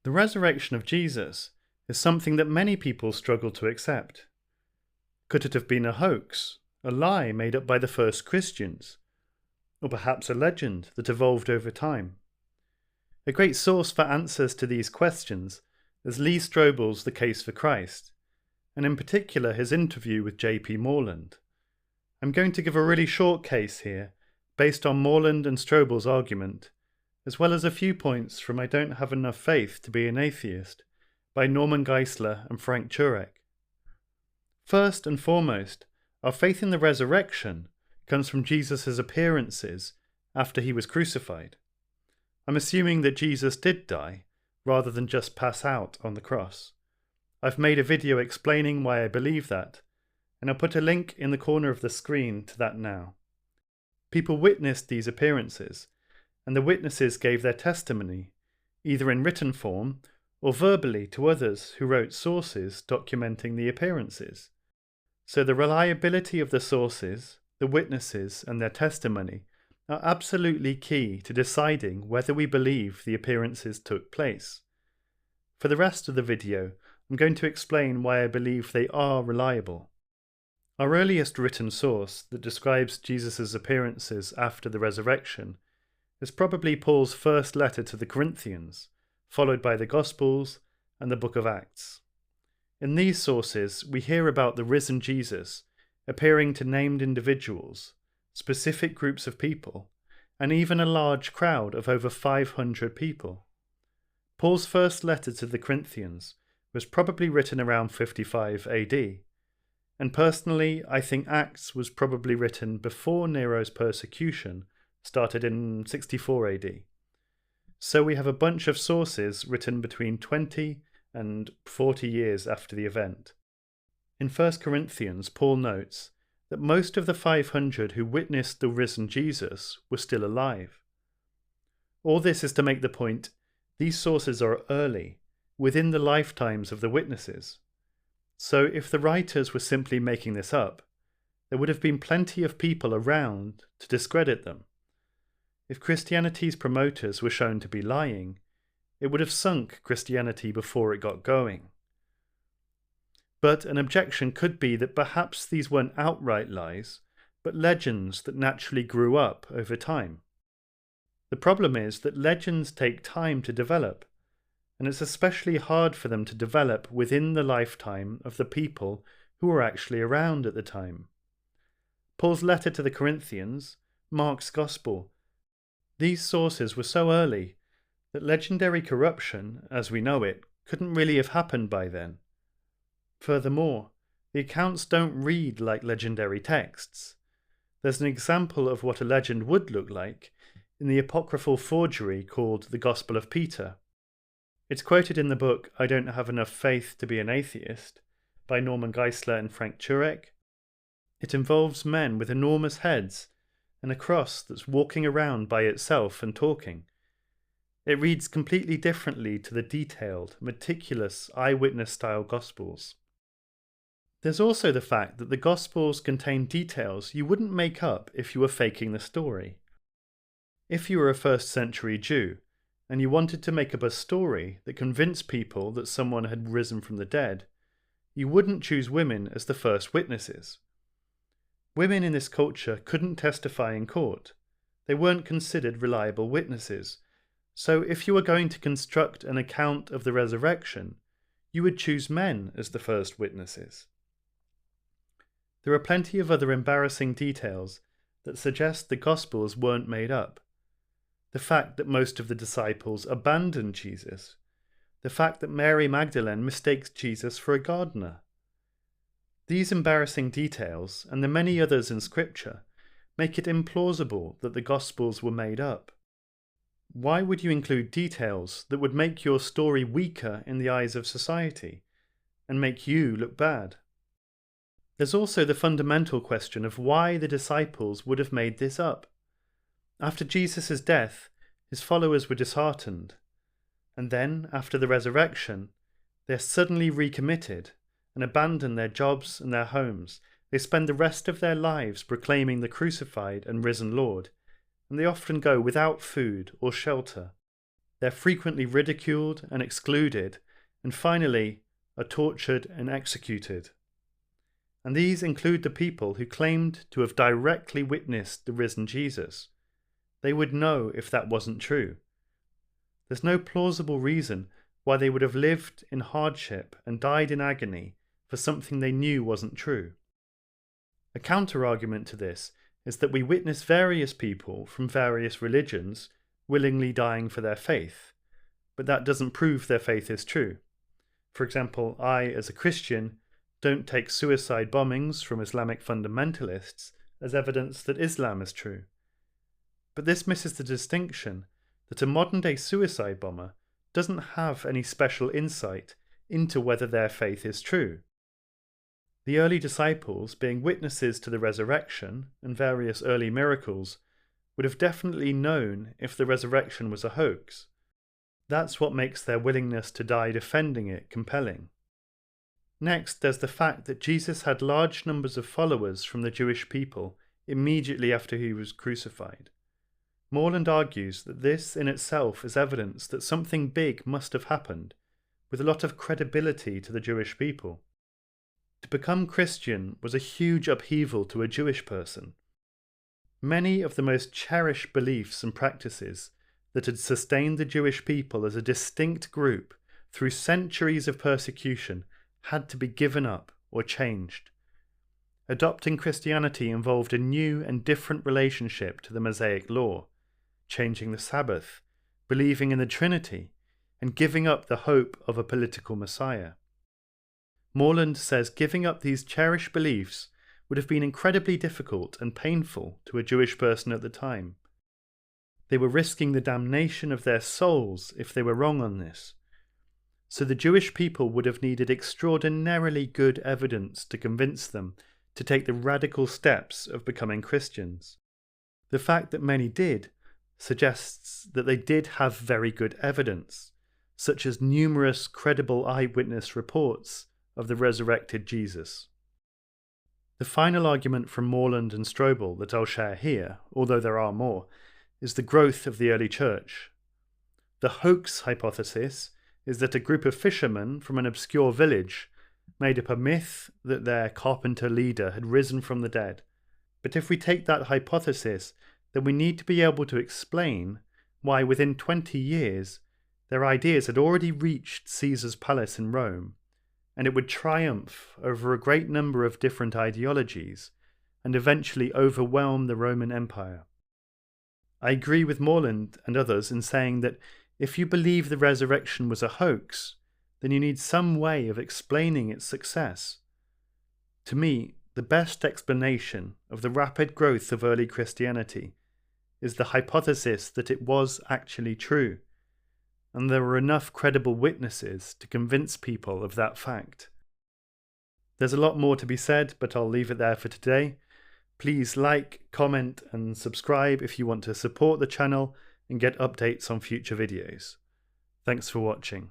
The resurrection of Jesus is something that many people struggle to accept. Could it have been a hoax, a lie made up by the first Christians, or perhaps a legend that evolved over time? A great source for answers to these questions is Lee Strobel's The Case for Christ, and in particular his interview with JP Moreland. I'm going to give a really short case here, based on Moreland and Strobel's argument, as well as a few points from I Don't Have Enough Faith to Be an Atheist by Norman Geisler and Frank Turek. First and foremost, our faith in the resurrection comes from Jesus' appearances after he was crucified. I'm assuming that Jesus did die, rather than just pass out on the cross. I've made a video explaining why I believe that, and I'll put a link in the corner of the screen to that now. People witnessed these appearances, and the witnesses gave their testimony, either in written form or verbally to others who wrote sources documenting the appearances. So the reliability of the sources, the witnesses, and their testimony are absolutely key to deciding whether we believe the appearances took place. For the rest of the video, I'm going to explain why I believe they are reliable. Our earliest written source that describes Jesus' appearances after the resurrection is probably Paul's first letter to the Corinthians, followed by the Gospels and the book of Acts. In these sources, we hear about the risen Jesus appearing to named individuals, specific groups of people, and even a large crowd of over 500 people. Paul's first letter to the Corinthians was probably written around 55 AD, and personally I think Acts was probably written before Nero's persecution started in 64 AD. So we have a bunch of sources written between 20 and 40 years after the event. In 1 Corinthians, Paul notes that most of the 500 who witnessed the risen Jesus were still alive. All this is to make the point, these sources are early, within the lifetimes of the witnesses. So if the writers were simply making this up, there would have been plenty of people around to discredit them. If Christianity's promoters were shown to be lying, it would have sunk Christianity before it got going. But an objection could be that perhaps these weren't outright lies, but legends that naturally grew up over time. The problem is that legends take time to develop, and it's especially hard for them to develop within the lifetime of the people who were actually around at the time. Paul's letter to the Corinthians, Mark's Gospel, these sources were so early that legendary corruption, as we know it, couldn't really have happened by then. Furthermore, the accounts don't read like legendary texts. There's an example of what a legend would look like in the apocryphal forgery called the Gospel of Peter. It's quoted in the book I Don't Have Enough Faith to Be an Atheist by Norman Geisler and Frank Turek. It involves men with enormous heads and a cross that's walking around by itself and talking. It reads completely differently to the detailed, meticulous, eyewitness-style Gospels. There's also the fact that the Gospels contain details you wouldn't make up if you were faking the story. If you were a first-century Jew, and you wanted to make up a story that convinced people that someone had risen from the dead, you wouldn't choose women as the first witnesses. Women in this culture couldn't testify in court. They weren't considered reliable witnesses. So if you were going to construct an account of the resurrection, you would choose men as the first witnesses. There are plenty of other embarrassing details that suggest the Gospels weren't made up. The fact that most of the disciples abandoned Jesus. The fact that Mary Magdalene mistakes Jesus for a gardener. These embarrassing details, and the many others in Scripture, make it implausible that the Gospels were made up. Why would you include details that would make your story weaker in the eyes of society, and make you look bad? There's also the fundamental question of why the disciples would have made this up. After Jesus' death, his followers were disheartened, and then, after the resurrection, they're suddenly recommitted and abandon their jobs and their homes. They spend the rest of their lives proclaiming the crucified and risen Lord, and they often go without food or shelter. They're frequently ridiculed and excluded, and finally are tortured and executed. And these include the people who claimed to have directly witnessed the risen Jesus. They would know if that wasn't true. There's no plausible reason why they would have lived in hardship and died in agony for something they knew wasn't true. A counter-argument to this is that we witness various people from various religions willingly dying for their faith, but that doesn't prove their faith is true. For example, I, as a Christian, don't take suicide bombings from Islamic fundamentalists as evidence that Islam is true. But this misses the distinction that a modern-day suicide bomber doesn't have any special insight into whether their faith is true. The early disciples, being witnesses to the resurrection and various early miracles, would have definitely known if the resurrection was a hoax. That's what makes their willingness to die defending it compelling. Next, there's the fact that Jesus had large numbers of followers from the Jewish people immediately after he was crucified. Moreland argues that this in itself is evidence that something big must have happened, with a lot of credibility to the Jewish people. To become Christian was a huge upheaval to a Jewish person. Many of the most cherished beliefs and practices that had sustained the Jewish people as a distinct group through centuries of persecution had to be given up or changed. Adopting Christianity involved a new and different relationship to the Mosaic law, changing the Sabbath, believing in the Trinity, and giving up the hope of a political Messiah. Moreland says giving up these cherished beliefs would have been incredibly difficult and painful to a Jewish person at the time. They were risking the damnation of their souls if they were wrong on this. So the Jewish people would have needed extraordinarily good evidence to convince them to take the radical steps of becoming Christians. The fact that many did suggests that they did have very good evidence, such as numerous credible eyewitness reports of the resurrected Jesus. The final argument from Moreland and Strobel that I'll share here, although there are more, is the growth of the early church. The hoax hypothesis is that a group of fishermen from an obscure village made up a myth that their carpenter leader had risen from the dead. But if we take that hypothesis, then we need to be able to explain why within 20 years their ideas had already reached Caesar's palace in Rome, and it would triumph over a great number of different ideologies and eventually overwhelm the Roman Empire. I agree with Moreland and others in saying that if you believe the resurrection was a hoax, then you need some way of explaining its success. To me, the best explanation of the rapid growth of early Christianity is the hypothesis that it was actually true, and there were enough credible witnesses to convince people of that fact. There's a lot more to be said, but I'll leave it there for today. Please like, comment and subscribe if you want to support the channel and get updates on future videos. Thanks for watching.